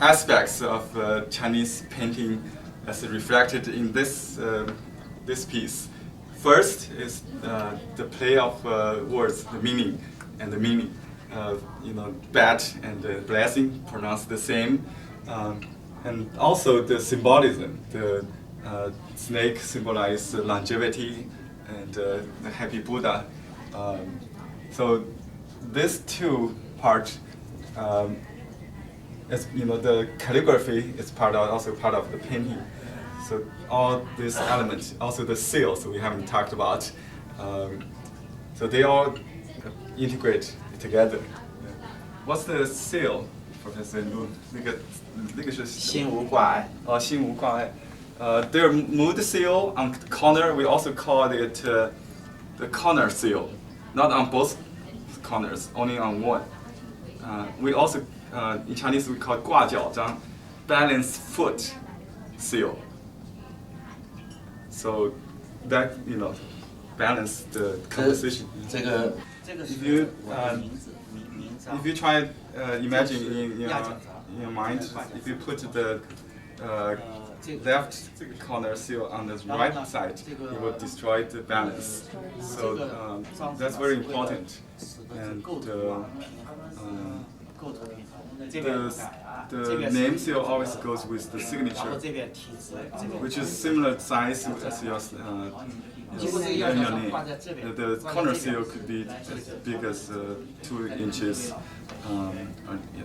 aspects of Chinese painting as reflected in this piece. First is the play of words, the meaning and the meaning. Bad and blessing pronounced the same, and also the symbolism. The snake symbolizes longevity, and the happy Buddha. So these two parts, the calligraphy is also part of the painting. So all these elements, also the seals we haven't talked about, so they all integrate together. What's the seal, Professor Lu? 那个是心无挂碍。心无挂碍。Their mood seal on the corner, we also call it the corner seal, not on both corners, only on one. We also, in Chinese, we call it 挂脚章, balanced foot seal. So that balance the composition. 这个 If you try imagine in your mind, if you put the left corner seal on the right side, it will destroy the balance. So that's very important. And the name seal always goes with the signature, which is similar size as your name. The corner seal could be as big as 2 inches,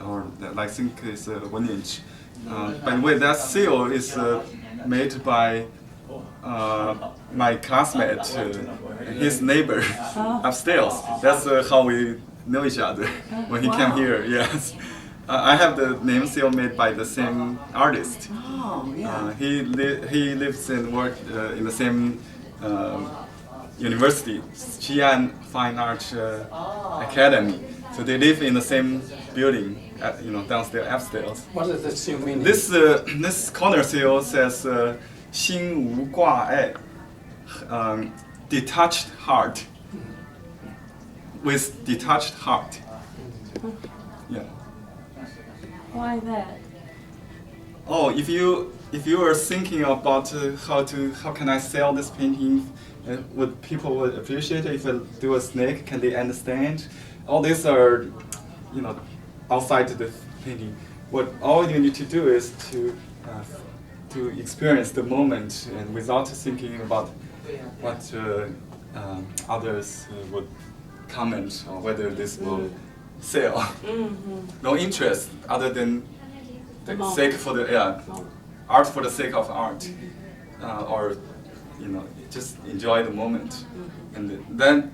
or I think it's 1 inch. By the way, that seal is made by my classmate, his neighbor upstairs. That's how we know each other when he came here. Yes. I have the name seal made by the same artist. Oh, yeah. He lives and works in the same university, Xi'an Fine Art Academy. So they live in the same building, downstairs, upstairs. What does the seal mean? This corner seal says 心无挂碍, detached heart. With detached heart. Yeah. Why that? Oh, if you are thinking about how can I sell this painting, would people appreciate it if I do a snake? Can they understand? All these are, outside the painting. All you need to do is to experience the moment, and without thinking about what others would comment or whether this will sell. No interest other than the sake for the art for the sake of art, or just enjoy the moment, and then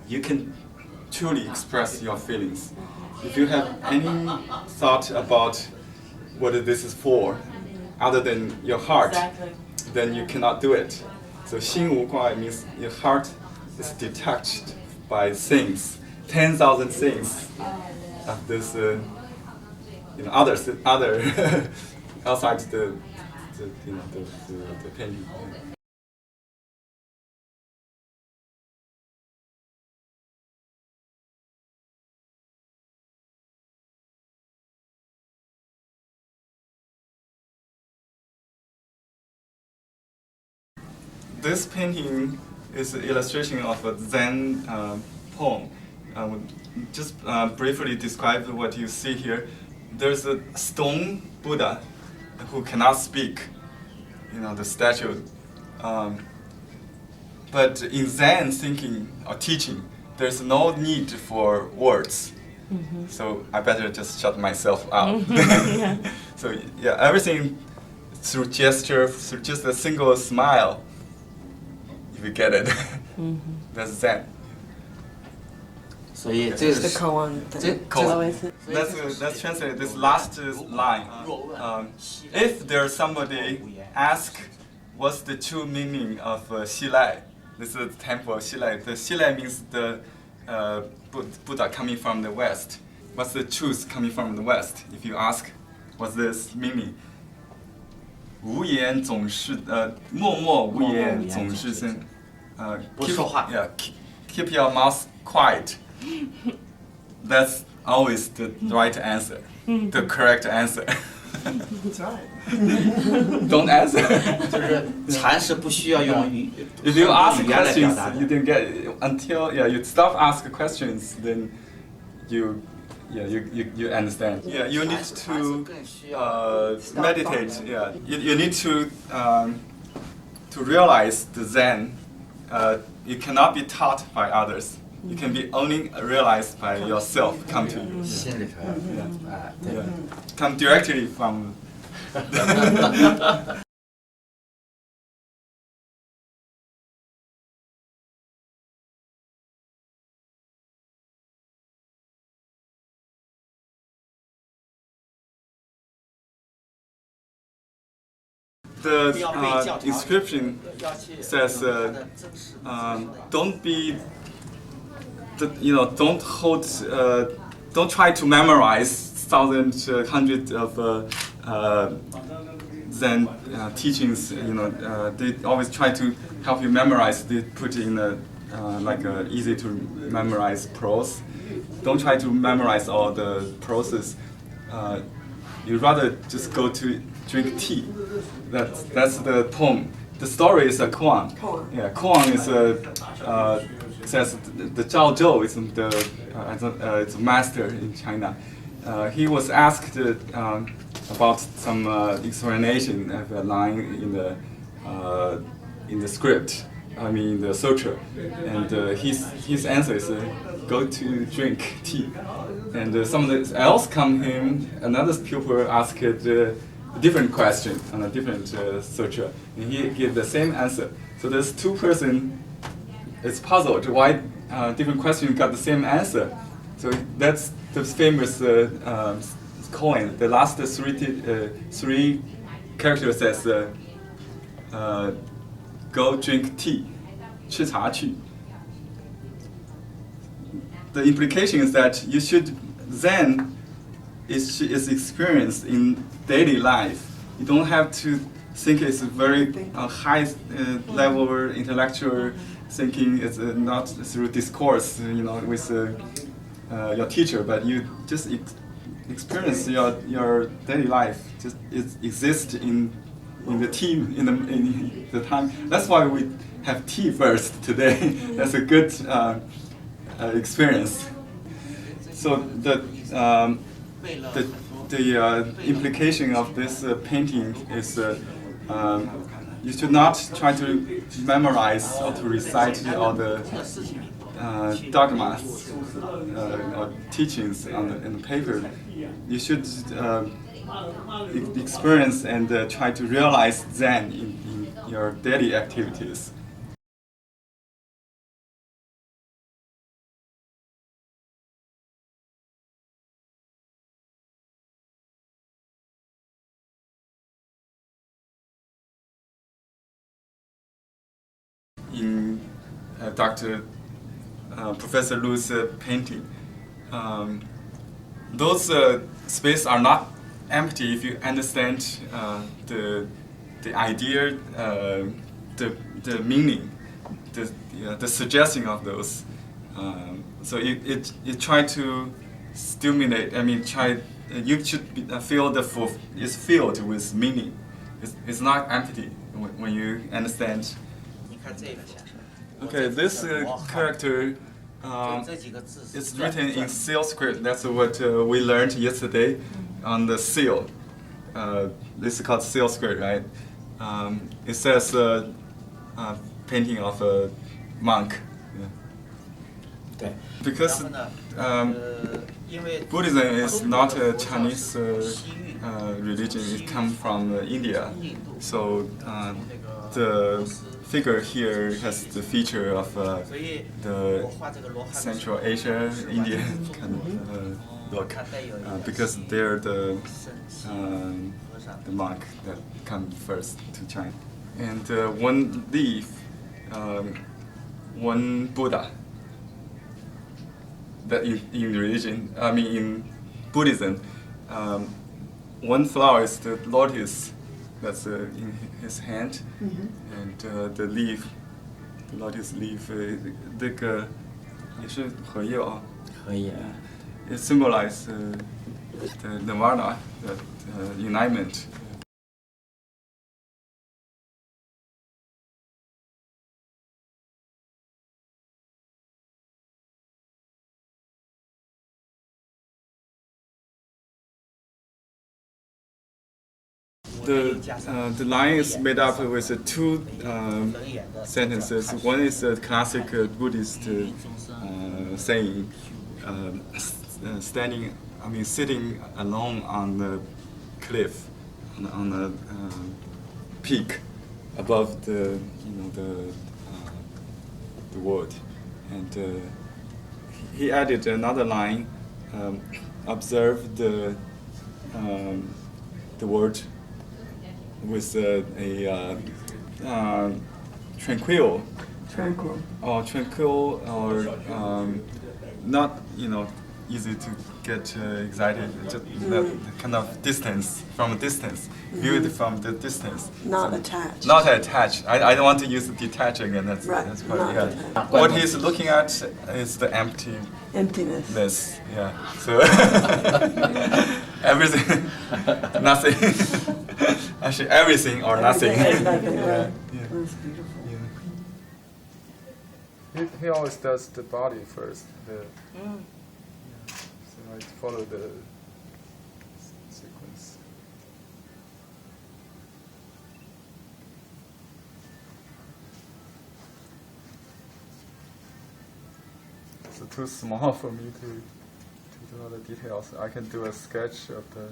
you can truly express your feelings. If you have any thought about what this is for, other than your heart, then you cannot do it. So 心无挂碍 means your heart is detached by things, 10,000 things of this, other outside the painting. This painting is an illustration of a Zen poem. I would just briefly describe what you see here. There's a stone Buddha who cannot speak, the statue. But in Zen thinking or teaching, there's no need for words. So I better just shut myself out. So yeah, everything through gesture, through just a single smile, if you get it, that's Zen. 所以这个 Let's translate this last line. If there's somebody ask, what's the true meaning of Hsi Lai? This is the temple of Hsi Lai. The Hsi Lai means the Buddha coming from the West. What's the truth coming from the West? If you ask, what's this meaning? 无言总是默默无言总是真。不说话。Yeah, keep your mouth quiet. That's always the right answer, the correct answer. That's right. Don't answer. 就是禅师不需要用语 If you ask 语言来表 questions, 达的 you didn't get until you stop asking questions, then you understand. Yeah, you need to meditate. Yeah, you need to realize the Zen. It cannot be taught by others. It can be only realized by yourself. Come to you. 心里头对 Yeah. Come directly from. The inscription says, "Don't be, don't hold, don't try to memorize thousands, hundreds of Zen teachings. They always try to help you memorize. They put in like a easy to memorize prose. Don't try to memorize all the proses. You'd rather just go to drink tea. That's the poem. The story is a koan. Yeah, koan is says the Zhao Zhou is it's a master in China. He was asked about some explanation of a line in the script. I mean the sutra, and his answer is go to drink tea. And someone else come him, another pupil asked a different question on a different sutra, and he gave the same answer. So there's two person. It's puzzled why different question got the same answer. So that's the famous coin. The last three characters says go drink tea, 吃茶去. The implication is that you should Zen is experienced in daily life. You don't have to think it's a very high level intellectual thinking. It's not through discourse, with your teacher, but you just experience your daily life. Just it exists in the team in the time. That's why we have tea first today. That's a good experience. So the implication of this painting is you should not try to memorize or to recite all the dogmas or teachings in the paper. You should experience and try to realize Zen in your daily activities. In Dr. Professor Lu's painting, those spaces are not empty if you understand the idea, the meaning, the suggestion of those. So it try to stimulate. I mean, you should feel it's filled with meaning. It's not empty when you understand. Okay, this character is written in Sanskrit. That's what we learned yesterday on the seal. This is called Sanskrit, right? It says painting of a monk. Yeah. Because Buddhism is not a Chinese religion. It comes from India. So the figure here has the feature of the Central Asia, Indian kind of look, because they're the monk that come first to China. And one leaf, one Buddha. That in religion, I mean in Buddhism, one flower is the lotus. That's in his hand, and the leaf, the lotus leaf, 这个也是荷叶啊。荷叶。It symbolizes the nirvana, the enlightenment. The line is made up with two sentences. One is a classic Buddhist saying, sitting alone on the cliff, on the peak above the world, and he added another line, observe the world with a tranquil, or not easy to get excited. Just that kind of distance, from a distance, viewed from the distance. Not attached. Not attached. I don't want to use detach again. That's Right. that's part, Not yeah. attached. What he's looking at is the Emptiness. emptiness. Yeah. So everything, nothing. Actually, everything or nothing. Everything is nothing, Yeah, right. yeah. That's beautiful. Yeah. He always does the body first. So I follow the sequence. It's too small for me to do all the details. I can do a sketch of the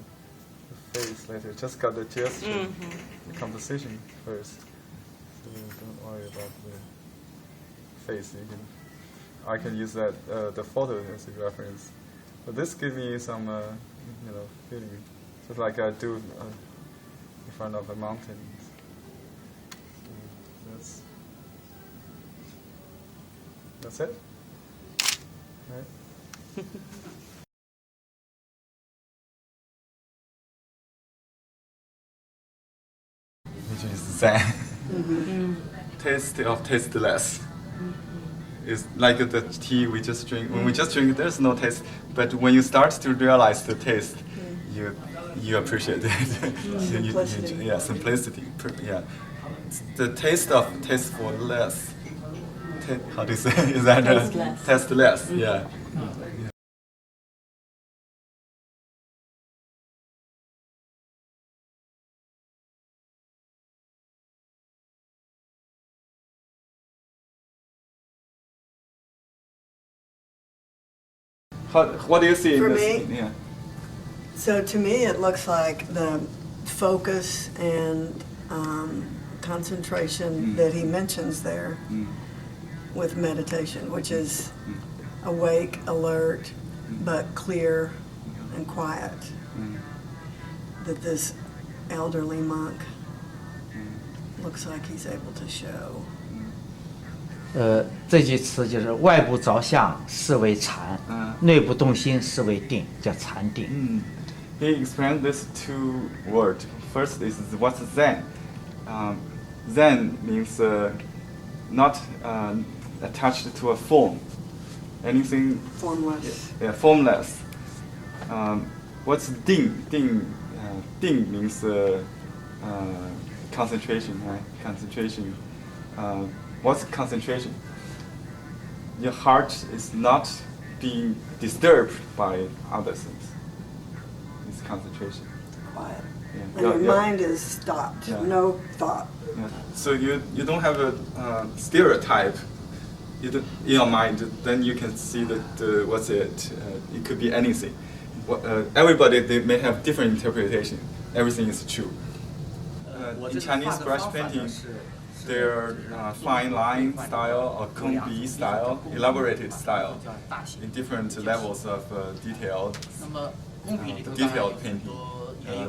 face later. Just got the gesture, the composition first. So don't worry about the face. I can use that the photo as a reference. But this gives me some feeling, just like I do in front of a mountain. So that's it. Right. Which is Zen. Taste of tasteless. It's like the tea we just drink. When we just drink, there's no taste. But when you start to realize the taste, you appreciate it. Simplicity. Yeah, simplicity. Yeah, the taste of tastefulness. How do you say? Is that Tasteless. tasteless? Yeah. What do you see For in this? me? Yeah. So to me, it looks like the focus and concentration that he mentions there with meditation, which is awake, alert, but clear and quiet. That this elderly monk looks like he's able to show. 这句词就是外部着相是为禅，内部动心是为定，叫禅定。He explained this two words. First is what's Zen. Zen means not attached to a form. Anything Formless. Yeah, formless. What's Ding? Ding means concentration, right? Concentration. What's concentration? Your heart is not being disturbed by other things. It's concentration. Quiet. Yeah. And your mind is stopped. Yeah. No thought. Yeah. So you don't have a stereotype in your mind. Then you can see that what's it? It could be anything. Everybody they may have different interpretation. Everything is true. In Chinese brush painting, there are fine line style or Kongbi style, elaborated style, in different levels of detailed painting.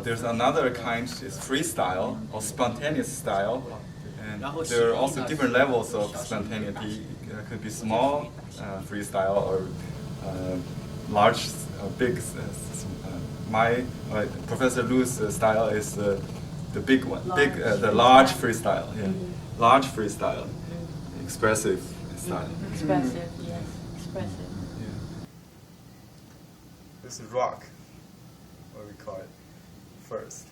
There's another kind is freestyle or spontaneous style, and there are also different levels of spontaneity. It could be small freestyle or large, big. Professor Lu's style is the big one, the large freestyle. Yeah. Large freestyle, expressive style. Expressive, yes, expressive. Yeah. This is rock. what we call it, first.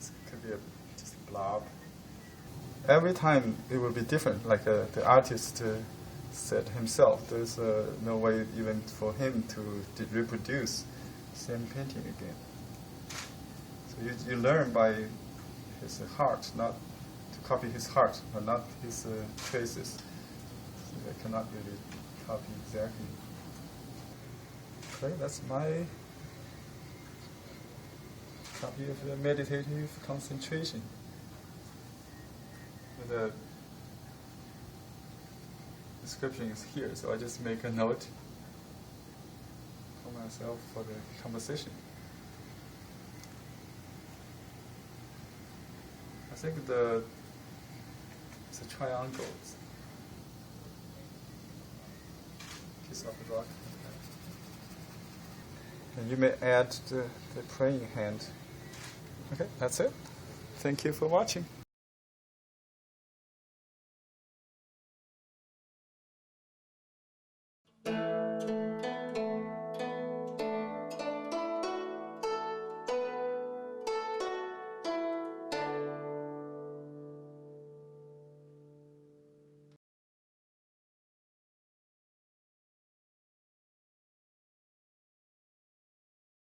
It could be just a blob. Every time it will be different, like the artist said himself. There's no way even for him to reproduce the same painting again. So you learn by his heart, not to copy his heart, but not his traces. So I cannot really copy exactly. Okay, that's my copy of the meditative concentration. The description is here, so I just make a note for myself for the composition. I think it's a triangle. Piece of rock. And you may add the praying hand. Okay, that's it. Thank you for watching.